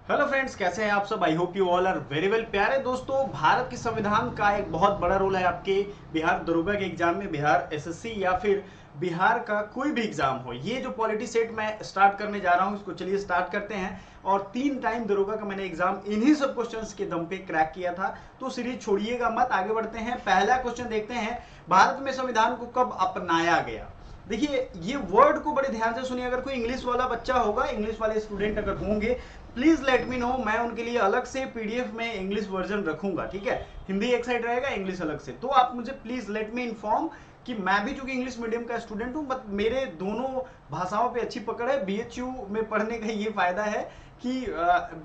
Hello friends, कैसे हैं आप सब। I hope you all are very well. प्यारे दोस्तों, भारत के संविधान का एक बहुत बड़ा रोल है आपके बिहार दरोगा के एग्जाम में, बिहार एसएससी या फिर बिहार का कोई भी एग्जाम हो। ये जो पॉलिटी सेट मैं स्टार्ट करने जा रहा हूँ, इसको चलिए स्टार्ट करते हैं। और 3 टाइम दरोगा का मैंने एग्जाम इन्हीं सब क्वेश्चंस के दम पे क्रैक किया था, तो सीरीज छोड़िएगा मत, आगे बढ़ते हैं। पहला क्वेश्चन देखते हैं, भारत में संविधान को कब अपनाया गया। देखिए, ये वर्ड को बड़े ध्यान से सुनिए। अगर कोई इंग्लिश वाला बच्चा होगा, इंग्लिश वाले स्टूडेंट अगर होंगे, प्लीज लेट मी नो। मैं उनके लिए अलग से पीडीएफ में इंग्लिश वर्जन रखूंगा, ठीक है। हिंदी एक साइड रहेगा, इंग्लिश अलग से। तो आप मुझे प्लीज लेट मी इन्फॉर्म कि मैं भी चूंकि इंग्लिश मीडियम का स्टूडेंट हूं, बट मेरे दोनों भाषाओं पे अच्छी पकड़ है। बीएचयू में पढ़ने का ये फायदा है कि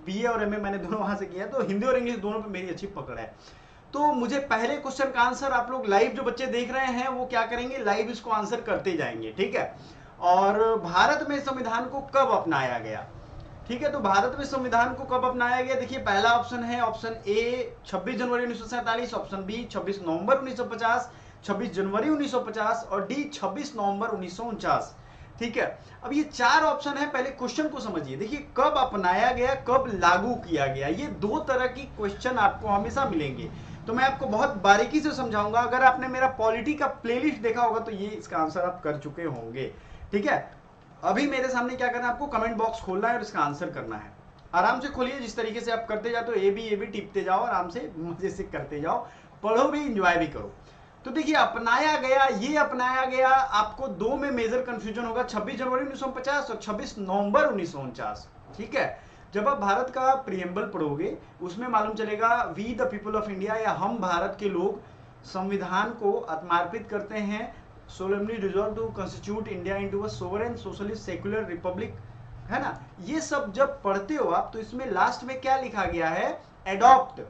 बीए और एमए मैंने दोनों वहां से किया है, तो हिंदी और इंग्लिश दोनों पे मेरी अच्छी पकड़ है। तो मुझे पहले क्वेश्चन का आंसर, आप लोग लाइव जो बच्चे देख रहे हैं वो क्या करेंगे, लाइव इसको आंसर करते जाएंगे, ठीक है। और भारत में संविधान को कब अपनाया गया, ठीक है। तो भारत में संविधान को कब अपनाया गया, देखिए पहला ऑप्शन है ऑप्शन ए 26 जनवरी 1947, ऑप्शन बी 26 नवंबर 1950, 26 जनवरी 1950 और डी 26 नवंबर 1949, ठीक है। अब ये 4 ऑप्शन है, पहले क्वेश्चन को समझिए। देखिए, कब अपनाया गया, कब लागू किया गया, ये 2 तरह की क्वेश्चन आपको हमेशा मिलेंगे। तो मैं आपको बहुत बारीकी से समझाऊंगा। अगर आपने मेरा पॉलिटी का प्लेलिस्ट देखा होगा तो ये इसका आंसर आप कर चुके होंगे, ठीक है। अभी मेरे सामने क्या करना है, आपको कमेंट बॉक्स खोलना है और इसका आंसर करना है। आराम से खोलिए, जिस तरीके से आप करते जाते हो, ए बी टिपते जाओ, आराम से मजे से करते जाओ, पढ़ो भी, इंजॉय भी करो। तो देखिए, अपनाया गया, ये अपनाया गया, आपको 2 में मेजर कंफ्यूजन होगा, 26 जनवरी 1950 और 26 नवंबर 1949, ठीक है। जब आप भारत का प्रियम्बल पढ़ोगे, उसमें मालूम चलेगा we the people of India, या हम भारत के लोग संविधान को समर्पित करते हैं, solemnly resolve to constitute India into a sovereign socialist secular republic, है ना। ये सब जब पढ़ते हो आप, तो इसमें लास्ट में क्या लिखा गया है, एडॉप्ट,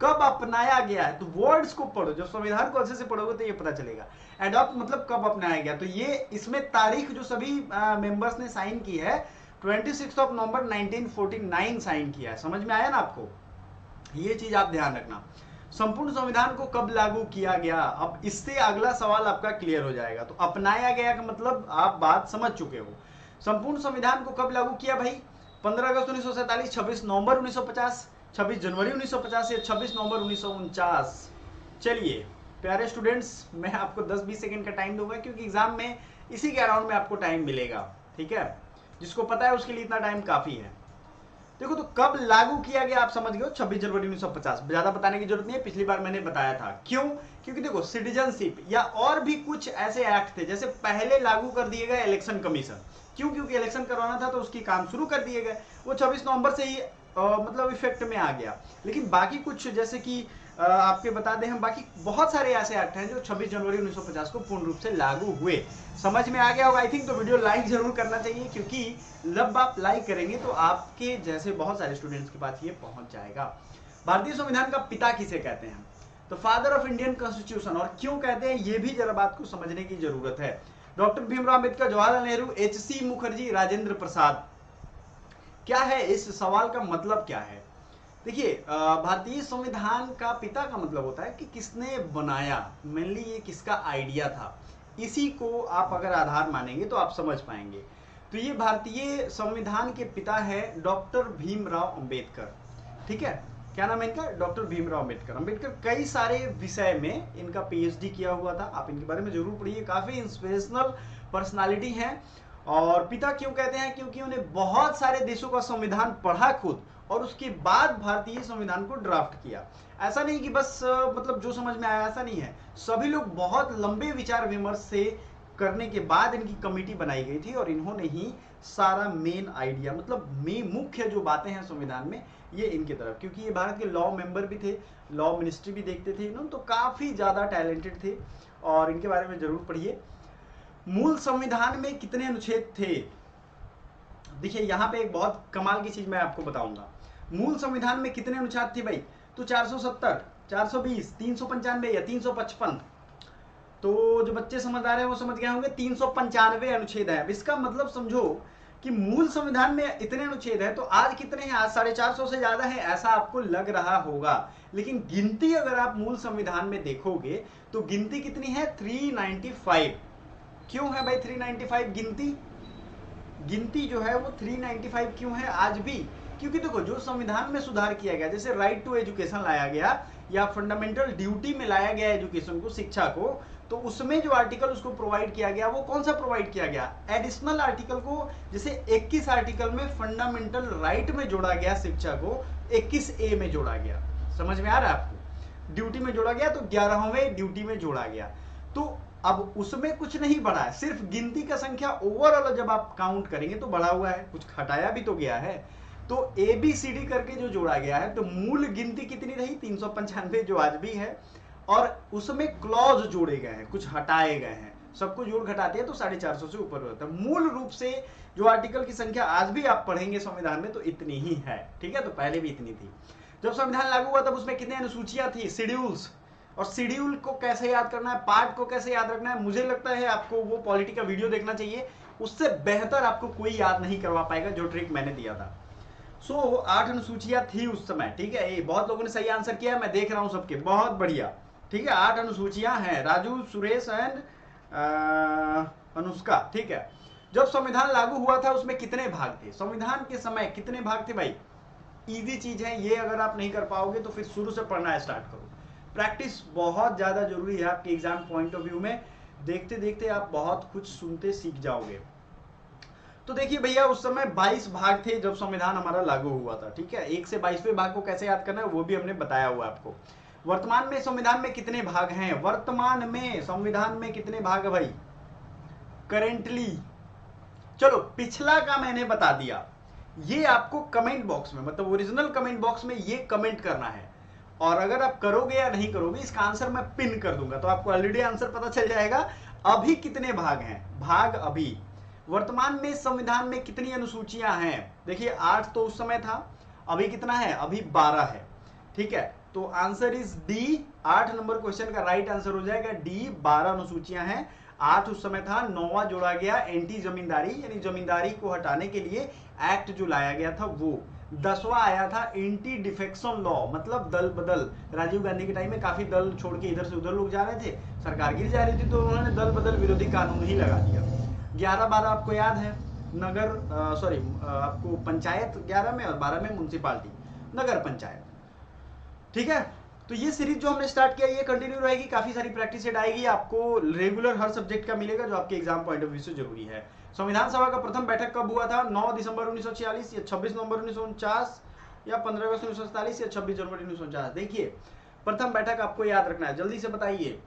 कब अपनाया गया है। तो वर्ड्स को पढ़ो, जब संविधान को अच्छे से पढ़ोगे तो ये पता चलेगा। एडॉप्ट मतलब कब अपनाया गया, तो ये इसमें तारीख जो सभी मेंबर्स ने साइन की है, 26 नवंबर 1949 साइन किया है। समझ में आया ना आपको, ये चीज आप ध्यान रखना। संपूर्ण संविधान को कब लागू किया गया, अब इससे अगला सवाल आपका क्लियर हो जाएगा। तो अपनाया गया का मतलब आप बात समझ चुके हो। संपूर्ण संविधान को कब लागू किया भाई, 15 अगस्त 1947, 26 नवंबर 1950, 26 जनवरी 1950 या 26 नवंबर 1949। चलिए प्यारे स्टूडेंट्स, मैं आपको 10-20 सेकंड का टाइम दूंगा, क्योंकि एग्जाम में इसी के अराउंड में आपको टाइम मिलेगा, ठीक है। जिसको पता है उसके लिए इतना टाइम काफी है। देखो, तो कब लागू किया गया आप समझ गए, 26 जनवरी 1950। ज्यादा बताने की जरूरत नहीं है, पिछली बार मैंने बताया था। क्यों, क्योंकि देखो, सिटीजनशिप या और भी कुछ ऐसे एक्ट थे, जैसे पहले लागू कर दिए गए इलेक्शन कमीशन। क्यों, क्योंकि इलेक्शन करवाना था तो उसकी काम शुरू कर दिए गए, वो 26 नवंबर से ही मतलब इफेक्ट में आ गया। लेकिन बाकी कुछ, जैसे कि आपके बता दें हम, बाकी बहुत सारे ऐसे एक्ट हैं जो 26 जनवरी 1950 को पूर्ण रूप से लागू हुए। समझ में आ गया होगा आई थिंक। तो वीडियो लाइक जरूर करना चाहिए, क्योंकि जब आप लाइक करेंगे तो आपके जैसे बहुत सारे स्टूडेंट्स के पास ये पहुंच जाएगा। भारतीय संविधान का पिता किसे कहते हैं, तो फादर ऑफ इंडियन कॉन्स्टिट्यूशन। और क्यों कहते हैं ये भी जरा बात को समझने की जरूरत है। डॉक्टर भीमराव अम्बेडकर, जवाहरलाल नेहरू, एच.सी. मुखर्जी, राजेंद्र प्रसाद। क्या है इस सवाल का मतलब, क्या है। देखिए, भारतीय संविधान का पिता का मतलब होता है कि किसने बनाया, मेनली ये किसका आइडिया था। इसी को आप अगर आधार मानेंगे तो आप समझ पाएंगे। तो ये भारतीय संविधान के पिता है डॉक्टर भीमराव अंबेडकर, ठीक है। क्या नाम है इनका, डॉक्टर भीमराव अंबेडकर। अंबेडकर कई सारे विषय में इनका पीएचडी किया हुआ था, आप इनके बारे में जरूर पढ़िए, काफी इंस्पिरेशनल पर्सनालिटी है। और पिता क्यों कहते हैं, क्योंकि उन्हें बहुत सारे देशों का संविधान पढ़ा खुद, और उसके बाद भारतीय संविधान को ड्राफ्ट किया। ऐसा नहीं कि बस मतलब जो समझ में आया, ऐसा नहीं है। सभी लोग बहुत लंबे विचार विमर्श से करने के बाद इनकी कमेटी बनाई गई थी, और इन्होंने ही सारा मेन आइडिया, मतलब मुख्य जो बातें हैं संविधान में, ये इनकी तरफ, क्योंकि ये भारत के लॉ मेंबर भी थे, लॉ मिनिस्ट्री भी देखते थे इन्होंने, तो काफी ज्यादा टैलेंटेड थे, और इनके बारे में जरूर पढ़िए। मूल संविधान में कितने अनुच्छेद थे, देखिए यहाँ पे एक बहुत कमाल की चीज मैं आपको बताऊंगा। मूल संविधान में कितने अनुच्छेद थे भाई, तो 470, 420, 395 या 355। तो जो बच्चे समझदार हैं वो समझ गए होंगे, 395 अनुच्छेद है। अब इसका मतलब समझो कि मूल संविधान में इतने अनुच्छेद है, तो आज कितने हैं, आज 450 से ज्यादा है, ऐसा आपको लग रहा होगा। लेकिन गिनती अगर आप मूल संविधान में देखोगे तो गिनती कितनी है, 395। क्यों है भाई 395 गिनती, गिनती जो है वो 395 क्यों है आज भी, क्योंकि देखो जो संविधान में सुधार किया गया, जैसे राइट टू एजुकेशन लाया गया या फंडामेंटल ड्यूटी में लाया गया एजुकेशन को, शिक्षा को, तो उसमें जो आर्टिकल उसको प्रोवाइड किया गया वो कौन सा प्रोवाइड किया गया, एडिशनल आर्टिकल को। जैसे 21 आर्टिकल में फंडामेंटल राइट में जोड़ा गया शिक्षा को, 21A में जोड़ा गया, समझ में आ रहा है आपको, ड्यूटी में जोड़ा गया तो 11वें ड्यूटी में जोड़ा गया। तो अब उसमें कुछ नहीं बढ़ा है, सिर्फ गिनती का संख्या ओवरऑल जब आप काउंट करेंगे तो बढ़ा हुआ है, कुछ हटाया भी तो गया है। तो ABCD करके जो जोड़ा गया है, तो मूल गिनती कितनी रही 395 जो आज भी है, और उसमें क्लॉज जोड़े गए हैं, कुछ हटाए गए हैं, सबको जोड़ घटाते हैं तो 450 से ऊपर होता है। मूल रूप से जो आर्टिकल की संख्या आज भी आप पढ़ेंगे संविधान में तो इतनी ही है, ठीक है, तो पहले भी इतनी थी। जब संविधान लागू हुआ तब उसमें कितने अनुसूचियां थी, शेड्यूल्स, और शेड्यूल को कैसे याद करना है, पार्ट को कैसे याद रखना है, मुझे लगता है आपको वो पॉलिटी का वीडियो देखना चाहिए, उससे बेहतर आपको कोई याद नहीं करवा पाएगा जो ट्रिक मैंने दिया था। 8 अनुसूचियां थी उस समय, ठीक है, ये बहुत लोगों ने सही आंसर किया, मैं देख रहा हूं सबके, बहुत बढ़िया, ठीक है, 8 अनुसूचियां हैं, राजू, सुरेश एंड अनुष्का, ठीक है। जब संविधान लागू हुआ था उसमें कितने भाग थे, संविधान के समय कितने भाग थे भाई, इजी चीज है ये, अगर आप नहीं कर पाओगे तो फिर शुरू से पढ़ना स्टार्ट करो। प्रैक्टिस बहुत ज्यादा जरूरी है आपके एग्जाम पॉइंट ऑफ व्यू में, देखते देखते आप बहुत कुछ सुनते सीख जाओगे। तो देखिए भैया उस समय 22 भाग थे जब संविधान हमारा लागू हुआ था, ठीक है, 1 से 22वें भाग को कैसे याद करना है वो भी हमने बताया हुआ आपको। वर्तमान में संविधान में कितने भाग हैं, वर्तमान में संविधान में कितने भाग है भाई, करेंटली, चलो पिछला का मैंने बता दिया, ये आपको कमेंट बॉक्स में, मतलब ओरिजिनल कमेंट बॉक्स में ये कमेंट करना है, और अगर आप करोगे या नहीं करोगे इसका आंसर मैं पिन कर दूंगा, तो आपको ऑलरेडी आंसर पता चल जाएगा। अभी कितने भाग हैं, भाग अभी वर्तमान में संविधान में कितनी अनुसूचियां हैं, देखिए 8 तो उस समय था, अभी कितना है, अभी 12 है, ठीक है, तो answer is D, 8 number question का राइट आंसर हो जाएगा डी, 12 अनुसूचियां हैं, 8 उस समय था, 9वां जोड़ा गया एंटी जमींदारी, यानी जमींदारी को हटाने के लिए एक्ट जो लाया गया था वो, 10वां आया था एंटी डिफेक्शन लॉ, मतलब दल बदल, राजीव गांधी के टाइम में काफी दल छोड़ के इधर से उधर लोग जा रहे थे, सरकार गिर जा रही थी तो उन्होंने दल बदल विरोधी कानून ही लगा दिया। 11-12 आपको याद है, नगर सॉरी आपको पंचायत 11 में और 12 में म्युनिसिपालिटी, नगर पंचायत, ठीक है। तो ये सीरीज जो हमने स्टार्ट किया ये कंटिन्यू रहेगी, काफी सारी प्रैक्टिस सेट आएगी, आपको रेगुलर हर सब्जेक्ट का मिलेगा जो आपके एग्जाम पॉइंट ऑफ व्यू से जरूरी है। संविधान सभा का प्रथम बैठक कब हुआ था, 9 दिसंबर 1946 या 26 नवंबर 1949 या 15 अगस्त 1947 या 26 जनवरी 1949। देखिए प्रथम बैठक आपको याद रखना है, जल्दी से बताइए।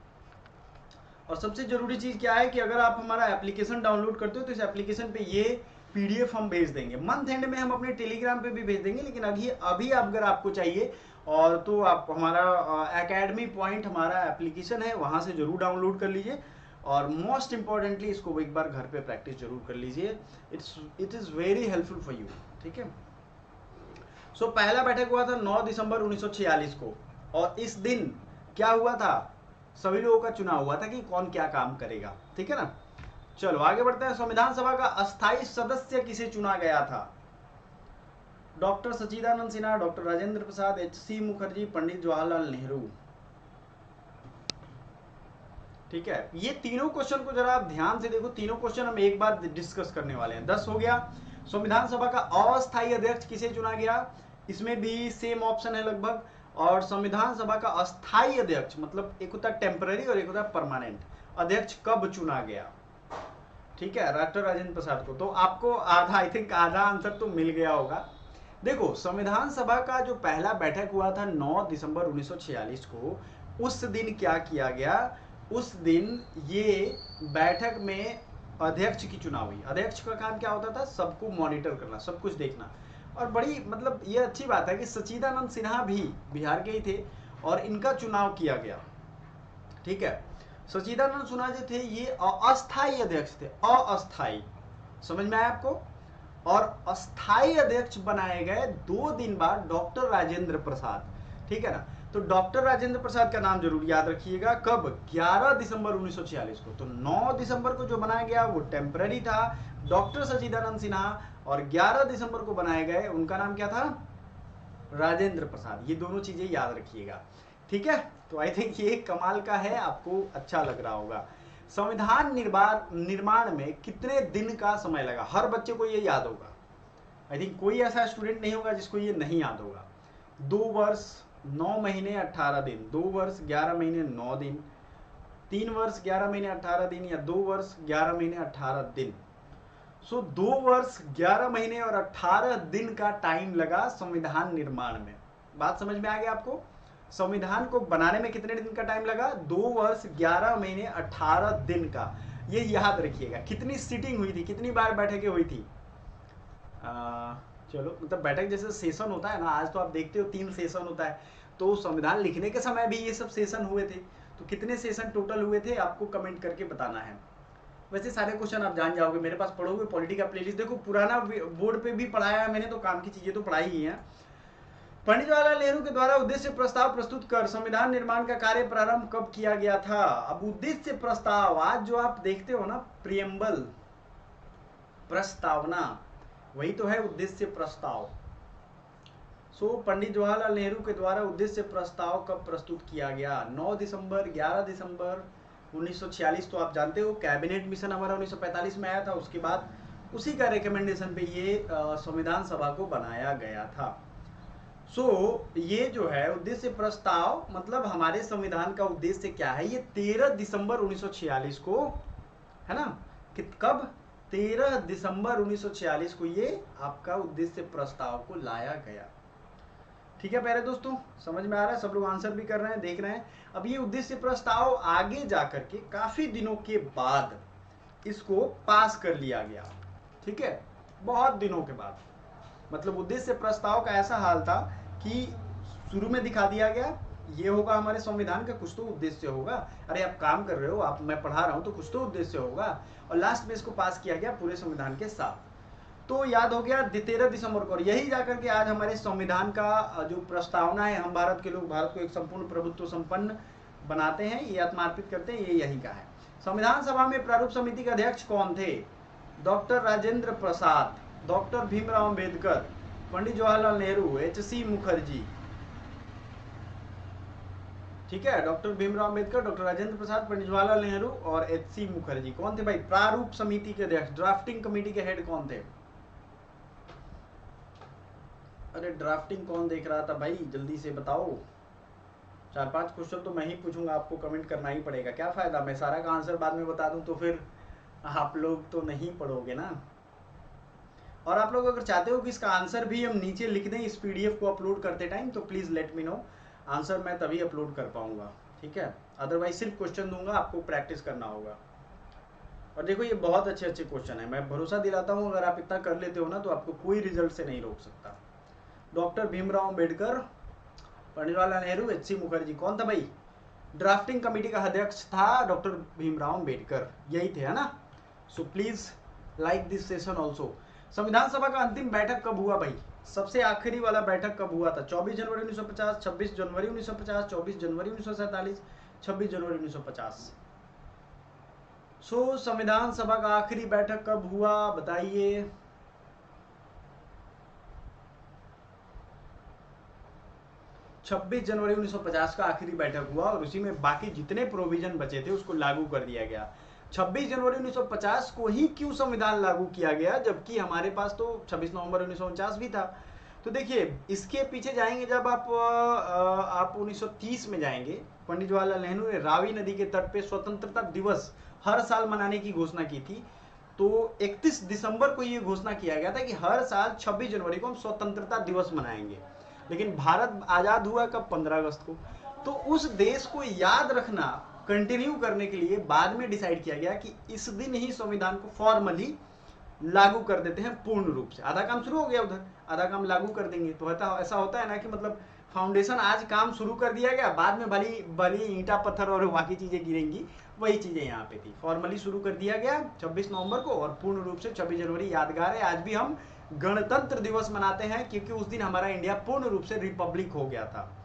और सबसे जरूरी चीज क्या है कि अगर आप हमारा एप्लीकेशन डाउनलोड करते हो तो इस एप्लीकेशन पे ये PDF हम भेज देंगे, मंथ एंड में हम अपने टेलीग्राम पे भी भेज देंगे, लेकिन अभी अगर आपको चाहिए और तो आप हमारा एकेडमी पॉइंट हमारा एप्लीकेशन है वहां से जरूर डाउनलोड कर लीजिए, और मोस्ट इंपॉर्टेंटली इसको एक बार घर पे प्रैक्टिस जरूर कर लीजिए, it is very helpful for you, ठीक है। सो पहला बैठक हुआ था 9 दिसंबर 1946 को, और इस दिन क्या हुआ था, सभी लोगों का चुनाव हुआ था कि कौन क्या काम करेगा, ठीक है ना। चलो आगे बढ़ते हैं, संविधान सभा का अस्थायी सदस्य किसे चुना गया था, डॉक्टर सच्चिदानंद सिन्हा, डॉक्टर राजेंद्र प्रसाद, HC मुखर्जी, पंडित जवाहरलाल नेहरू, ठीक है। ये तीनों क्वेश्चन को जरा आप ध्यान से देखो, तीनों क्वेश्चन हम एक बार डिस्कस करने वाले हैं। 10 हो गया। संविधान सभा का अस्थायी अध्यक्ष किसे चुना गया, इसमें भी सेम ऑप्शन है लगभग, और संविधान सभा का अस्थायी अध्यक्ष मतलब एक होता है टेम्पररी और एक होता है परमानेंट अध्यक्ष, कब चुना गया, ठीक है, डॉक्टर राजेंद्र प्रसाद को। तो आपको आधा, आई थिंक आधा आंसर तो मिल गया होगा। देखो संविधान सभा का जो पहला बैठक हुआ था 9 दिसंबर 1946 को, उस दिन क्या किया गया, उस दिन ये बैठक में अध्यक्ष की चुनाव हुई। अध्यक्ष का काम क्या होता था, सबको मॉनिटर करना, सब कुछ देखना, और बड़ी मतलब ये अच्छी बात है कि सच्चिदानंद सिन्हा भी बिहार के ही थे और इनका चुनाव किया गया, ठीक है। सच्चिदानंद सिन्हा जो थे ये अस्थायी अध्यक्ष थे, अस्थायी, समझ में आया आपको। और अस्थायी अध्यक्ष बनाए गए 2 दिन बाद डॉक्टर राजेंद्र प्रसाद, ठीक है ना। तो डॉक्टर राजेंद्र प्रसाद का नाम जरूर याद रखिएगा, कब, 11 दिसंबर 1946 को। तो 9 दिसंबर को जो बनाया गया वो टेम्पररी था, डॉक्टर सच्चिदानंद सिन्हा, और 11 दिसंबर को बनाए गए उनका नाम क्या था, राजेंद्र प्रसाद। ये दोनों चीजें याद रखिएगा, ठीक है। तो आई थिंक ये कमाल का है, आपको अच्छा लग रहा होगा। संविधान निर्माण में कितने दिन का समय लगा, हर बच्चे को ये याद होगा, आई थिंक कोई ऐसा स्टूडेंट नहीं होगा जिसको ये नहीं याद होगा। 2 वर्ष 9 महीने 18 दिन, 2 वर्ष 11 महीने 9 दिन, 3 वर्ष 11 महीने 18 दिन, या 2 वर्ष 11 महीने 18 दिन। सो 2 वर्ष 11 महीने और 18 दिन का टाइम लगा संविधान निर्माण में। बात समझ में आ गया आपको? संविधान को बनाने में कितने दिन का टाइम लगा? 2 वर्ष 11 महीने 18 दिन का। ये याद रखिएगा। कितनी सीटिंग हुई थी, कितनी बार बैठकें हुई थी? चलो, मतलब बैठक जैसे सेशन होता है ना, आज तो आप देखते हो 3 सेशन होता है, तो संविधान लिखने के समय भी ये सब सेशन हुए थे। तो कितने सेशन टोटल हुए थे आपको कमेंट करके बताना है। वैसे सारे क्वेश्चन आप जान जाओगे, मेरे पास पढ़ोगे पॉलिटी का प्लेलिस्ट। देखो पुराना बोर्ड पे भी पढ़ाया है मैंने, तो काम की चीजें तो पढ़ाई ही है। पंडित जवाहरलाल नेहरू के द्वारा उद्देश्य प्रस्ताव प्रस्तुत कर संविधान निर्माण का कार्य प्रारंभ कब किया गया था? अब उद्देश्य प्रस्ताव, आज जो आप देखते हो ना प्रियम्बल, प्रस्तावना, वही तो है उद्देश्य प्रस्ताव। सो पंडित जवाहरलाल नेहरू के द्वारा उद्देश्य प्रस्ताव कब प्रस्तुत किया गया? 9 दिसंबर, 11 दिसंबर 1946। तो आप जानते हो कैबिनेट मिशन हमारा 1945 में आया था, उसके बाद उसी का रिकमेंडेशन पे ये संविधान सभा को बनाया गया था। सो ये जो है उद्देश्य प्रस्ताव, मतलब हमारे संविधान का उद्देश्य क्या है, ये 13 दिसंबर 1946 को, है ना, कब? 13 दिसंबर 1946 को ये आपका उद्देश्य प्रस्ताव को लाया गया। ठीक है प्यारे दोस्तों, समझ में आ रहा है? सब लोग आंसर भी कर रहे हैं, देख रहे हैं। अब ये उद्देश्य प्रस्ताव आगे जाकर के काफी दिनों के बाद इसको पास कर लिया गया। ठीक है, बहुत दिनों के बाद। मतलब उद्देश्य प्रस्ताव का ऐसा हाल था कि शुरू में दिखा दिया गया ये होगा हमारे संविधान का, कुछ तो उद्देश्य होगा। अरे आप काम कर रहे हो, आप, मैं पढ़ा रहा हूं तो कुछ तो उद्देश्य होगा। और लास्ट में इसको पास किया गया पूरे संविधान के साथ। तो याद हो गया 13 दिसंबर को। और यही जाकर के आज हमारे संविधान का जो प्रस्तावना है, हम भारत के लोग भारत को एक संपूर्ण प्रभुत्व संपन्न बनाते हैं, ये आत्मार्पित करते हैं, ये यही का है। संविधान सभा में प्रारूप समिति के अध्यक्ष कौन थे? Doctor Rajendra Prasad, doctor Bhimrao Ambedkar, Pandit Jawaharlal Nehru, एच.सी. मुखर्जी। ठीक है, डॉक्टर भीमराव अंबेडकर, डॉक्टर राजेंद्र प्रसाद, पंडित जवाहरलाल नेहरू और एच.सी. मुखर्जी। कौन थे भाई प्रारूप समिति के अध्यक्ष? ड्राफ्टिंग कमेटी के हेड कौन थे? अरे ड्राफ्टिंग कौन देख रहा था भाई, जल्दी से बताओ। 4-5 क्वेश्चन तो मैं ही पूछूंगा, आपको कमेंट करना ही पड़ेगा। क्या फायदा मैं सारा का आंसर बाद में बता दूं तो फिर आप लोग तो नहीं पढ़ोगे ना। और आप लोग अगर चाहते हो कि इसका आंसर भी हम नीचे लिख दें इस पीडीएफ को अपलोड करते टाइम, तो please let me know. Answer मैं तभी अपलोड कर पाऊंगा, ठीक है? अदरवाइज सिर्फ क्वेश्चन दूंगा, आपको प्रैक्टिस करना होगा। और देखो ये बहुत अच्छे अच्छे क्वेश्चन है, मैं भरोसा दिलाता हूँ अगर आप इतना कर लेते हो ना तो आपको कोई रिजल्ट से नहीं रोक सकता। डॉक्टर भीमराव अंबेडकर, पंडित जवाहरलाल नेहरू, एच.सी. मुखर्जी। कौन था भाई? ड्राफ्टिंग कमेटी का अध्यक्ष था डॉक्टर भीमराव अंबेडकर, यही थे, है ना? So please like this session also. संविधान सभा का अंतिम बैठक कब हुआ भाई? सबसे आखिरी वाला बैठक कब हुआ था? 24 जनवरी 1950, 26 जनवरी 1950, 24 जनवरी 1947, 26 जनवरी 1950। सो संविधान सभा का आखिरी बैठक कब हुआ बताइए? छब्बीस जनवरी 1950 का आखिरी बैठक हुआ और उसी में बाकी जितने प्रोविजन बचे थे उसको लागू कर दिया गया। 26 जनवरी 1950 को ही क्यों संविधान लागू किया गया, जबकि हमारे पास तो 26 नवंबर 1949 भी था। तो देखिए इसके पीछे जाएंगे जब आप 1930 में जाएंगे, पंडित जवाहरलाल नेहरू ने रावी नदी के तट पे स्वतंत्रता दिवस हर साल मनाने की घोषणा की थी। तो 31 दिसंबर को ये घोषणा किया गया था कि हर साल 26 जनवरी को हम स्वतंत्रता दिवस मनाएंगे। लेकिन भारत आजाद हुआ कब? 15 अगस्त को। तो उस देश को याद रखना कंटिन्यू करने के लिए बाद में डिसाइड किया गया कि इस दिन ही संविधान को फॉर्मली लागू कर देते हैं पूर्ण रूप से। आधा काम शुरू हो गया, उधर आधा काम लागू कर देंगे। तो ऐसा होता है ना कि मतलब फाउंडेशन आज काम शुरू कर दिया गया, बाद में भली ईंटा पत्थर और बाकी चीजें गिरेंगी, वही चीजें यहाँ पे थी। फॉर्मली शुरू कर दिया गया 26 नवंबर को और पूर्ण रूप से 26 जनवरी यादगार है। आज भी हम गणतंत्र दिवस मनाते हैं क्योंकि उस दिन हमारा इंडिया पूर्ण रूप से रिपब्लिक हो गया था।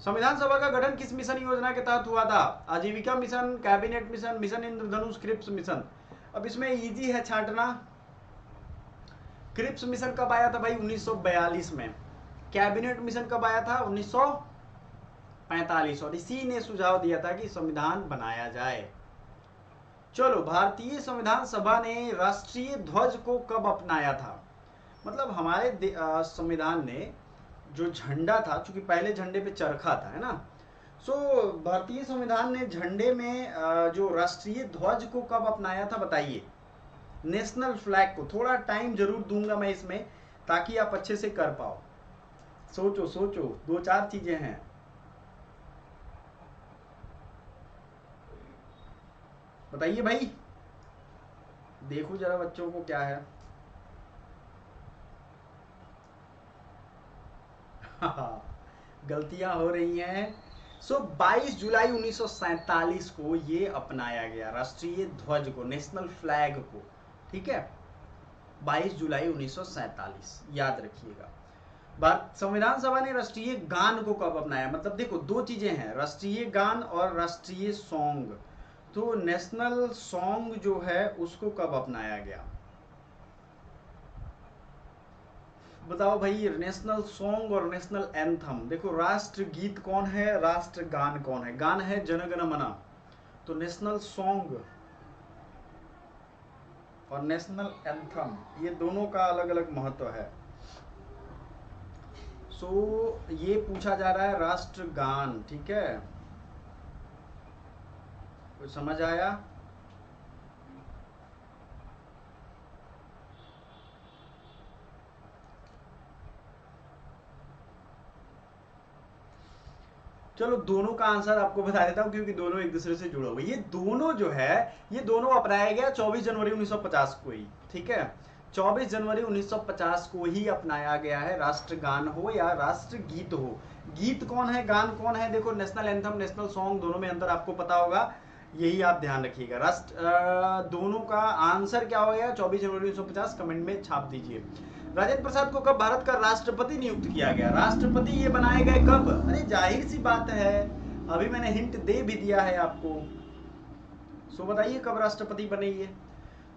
संविधान सभा का गठन किस मिशन योजना के तहत हुआ था? आजीविका मिशन, कैबिनेट मिशन, मिशन इंद्रधनुष, क्रिप्स मिशन। अब इसमें इजी है छांटना। क्रिप्स मिशन कब आया था भाई? 1942 में। कैबिनेट मिशन कब आया था? 1945। और इसी ने सुझाव दिया था कि संविधान बनाया जाए। चलो, भारतीय संविधान सभा ने राष्ट्रीय ध्वज को कब अपनाया था? मतलब हमारे संविधान ने जो झंडा था, चूंकि पहले झंडे पे चरखा था, है ना, सो भारतीय संविधान ने झंडे में जो राष्ट्रीय ध्वज को कब अपनाया था बताइए, नेशनल फ्लैग को। थोड़ा टाइम जरूर दूंगा मैं इसमें, ताकि आप अच्छे से कर पाओ। सोचो सोचो, दो चार चीजें हैं। बताइए भाई, देखो जरा बच्चों को क्या है। गलतियां हो रही हैं। सो 22 जुलाई 1947 को ये अपनाया गया, राष्ट्रीय ध्वज को, नेशनल फ्लैग को। ठीक है, 22 जुलाई 1947, याद रखिएगा। संविधान सभा ने राष्ट्रीय गान को कब अपनाया? मतलब देखो, दो चीजें हैं, राष्ट्रीय गान और राष्ट्रीय सॉन्ग। तो नेशनल सॉन्ग जो है उसको कब अपनाया गया? बताओ भाई, नेशनल सॉन्ग और नेशनल एंथम। देखो, राष्ट्र गीत कौन है, राष्ट्र गान कौन है? गान है जन गण मन, तो नेशनल सॉन्ग और नेशनल एंथम, ये दोनों का अलग अलग महत्व है। सो ये पूछा जा रहा है राष्ट्रगान। ठीक है, कुछ समझ आया? चलो दोनों का आंसर आपको बता देता हूं, क्योंकि दोनों एक दूसरे से जुड़े हुए। ये दोनों जो है, ये दोनों अपनाया गया 24 जनवरी 1950 को ही। ठीक है, 24 जनवरी 1950 को ही अपनाया गया है, राष्ट्रगान हो या राष्ट्रगीत हो। गीत कौन है, गान कौन है? देखो, नेशनल एंथम, नेशनल सॉन्ग, दोनों में अंतर आपको पता होगा, यही आप ध्यान रखिएगा। दोनों का आंसर क्या हो गया? 24 जनवरी 1950। कमेंट में छाप दीजिए। राजेंद्र प्रसाद को कब भारत का राष्ट्रपति नियुक्त किया गया? राष्ट्रपति ये बनाए गए कब? अरे जाहिर सी बात है, अभी मैंने हिंट दे भी दिया है आपको। सो बताइए कब राष्ट्रपति बने ये?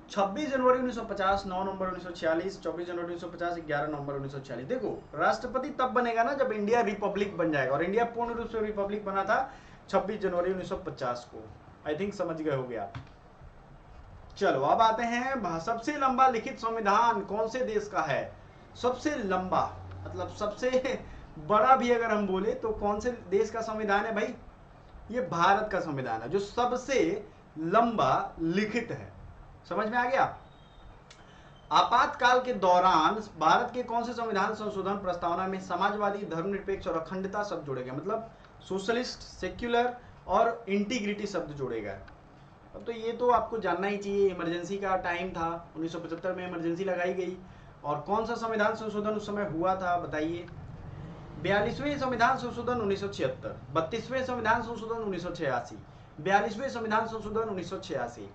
26 जनवरी 1950, 9 नवंबर 1946, 24 जनवरी 1950, 11 नवंबर 1946। देखो, राष्ट्रपति तब बनेगा ना जब इंडिया रिपब्लिक बन जाएगा, और इंडिया पूर्ण रूप से रिपब्लिक बना था 26 जनवरी 1950 को। आई थिंक समझ गए होगे आप। चलो अब आते हैं, सबसे लंबा लिखित संविधान कौन से देश का है? सबसे लंबा मतलब सबसे बड़ा भी अगर हम बोले तो कौन से देश का संविधान है भाई? ये भारत का संविधान है, जो सबसे लंबा लिखित है। समझ में आ गया? आपातकाल के दौरान भारत के कौन से संविधान संशोधन प्रस्तावना में समाजवादी, धर्मनिरपेक्ष और अखंडता शब्द जोड़े गए? मतलब सोशलिस्ट, सेक्युलर और इंटीग्रिटी शब्द जोड़े गए। अब तो ये तो आपको जानना ही चाहिए, इमरजेंसी का टाइम था, 1975 में इमरजेंसी लगाई गई। और कौन सा संविधान संशोधन उस समय हुआ था बताइए? 42वें संविधान संशोधन 1976, 32वें संविधान संशोधन 1986, 42वें संविधान संशोधन 1986,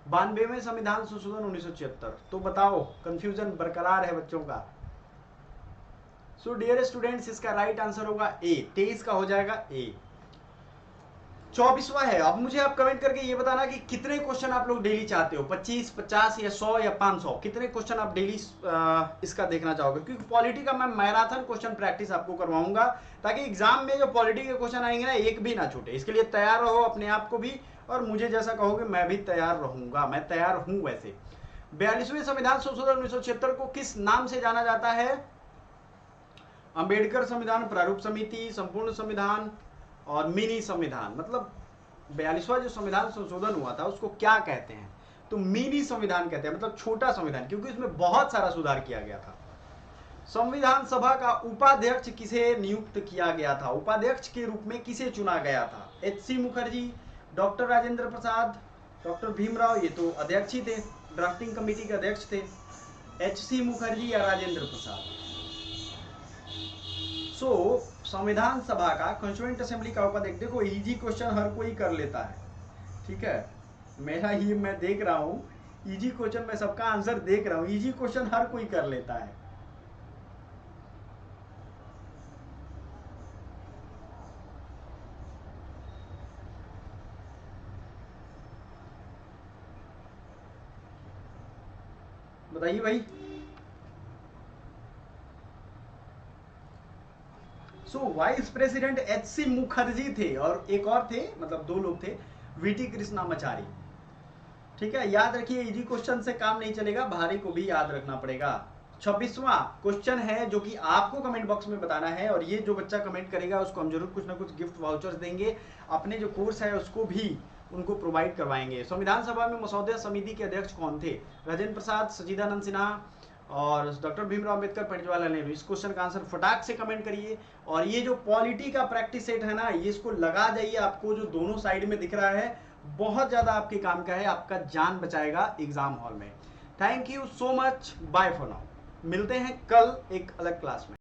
92वें संविधान संशोधन 1976। तो बताओ, कंफ्यूजन बरकरार है बच्चों का। सो डियर स्टूडेंट्स, इसका राइट आंसर होगा ए, 23 का हो जाएगा ए। 24वां है। अब मुझे आप कमेंट करके ये बताना कि कितने क्वेश्चन आप लोग डेली चाहते हो, 25, 50 या 100 या 500? कितने क्वेश्चन आप डेली इसका देखना चाहोगे? क्योंकि पॉलिटी का मैं मैराथन क्वेश्चन प्रैक्टिस आपको करवाऊंगा, ताकि एग्जाम में जो पॉलिटी के क्वेश्चन आएंगे ना, एक भी ना छूटे। इसके लिए तैयार रहो अपने आप को भी, और मुझे जैसा कहोगे मैं भी तैयार रहूंगा, मैं तैयार हूं वैसे। 42वें संविधान संशोधन 1976 को किस नाम से जाना जाता है? अंबेडकर संविधान प्रारूप समिति, संपूर्ण संविधान और मिनी संविधान। मतलब 42वां जो संविधान संशोधन हुआ था उसको क्या कहते हैं? तो मिनी संविधान कहते हैं, मतलब छोटा संविधान, क्योंकि इसमें बहुत सारा सुधार किया गया था। संविधान सभा का उपाध्यक्ष किसे नियुक्त किया गया था? उपाध्यक्ष के रूप में किसे चुना गया था? एच.सी. मुखर्जी, डॉक्टर राजेंद्र प्रसाद, डॉक्टर भीमराव, ये तो अध्यक्ष ही थे, ड्राफ्टिंग कमेटी के अध्यक्ष थे, एच.सी. मुखर्जी या राजेंद्र प्रसाद। सो संविधान सभा का, कॉन्स्टिट्यूएंट असेंबली का उपाध्यक्ष, देखो इजी क्वेश्चन हर कोई कर लेता है। ठीक है, मेरा ही मैं देख रहा हूं, इजी क्वेश्चन मैं सबका आंसर देख रहा हूं, इजी क्वेश्चन हर कोई कर लेता है। बताइए भाई। सो वाइस प्रेसिडेंट एच.सी. मुखर्जी थे, और एक और थे, मतलब दो लोग थे, वी.टी. कृष्णामाचारी। ठीक है, याद रखिए, इजी क्वेश्चन से काम नहीं चलेगा, भारी को भी याद रखना पड़ेगा। 26वां क्वेश्चन है जो कि आपको कमेंट बॉक्स में बताना है, और ये जो बच्चा कमेंट करेगा उसको हम जरूर कुछ ना कुछ गिफ्ट वाउचर्स देंगे, अपने जो कोर्स है उसको भी उनको प्रोवाइड करवाएंगे। संविधान सभा में मसौदा समिति के अध्यक्ष कौन थे? राजेंद्र प्रसाद, सच्चिदानंद सिन्हा और डॉक्टर भीमराव अम्बेडकर, पंडित जवाहरलाल नेहरू। इस क्वेश्चन का आंसर फटाक से कमेंट करिए। और ये जो पॉलिटी का प्रैक्टिस सेट है ना, ये इसको लगा जाइए, आपको जो दोनों साइड में दिख रहा है बहुत ज्यादा आपके काम का है, आपका जान बचाएगा एग्जाम हॉल में। Thank you so much, bye for now. मिलते हैं कल एक अलग क्लास में।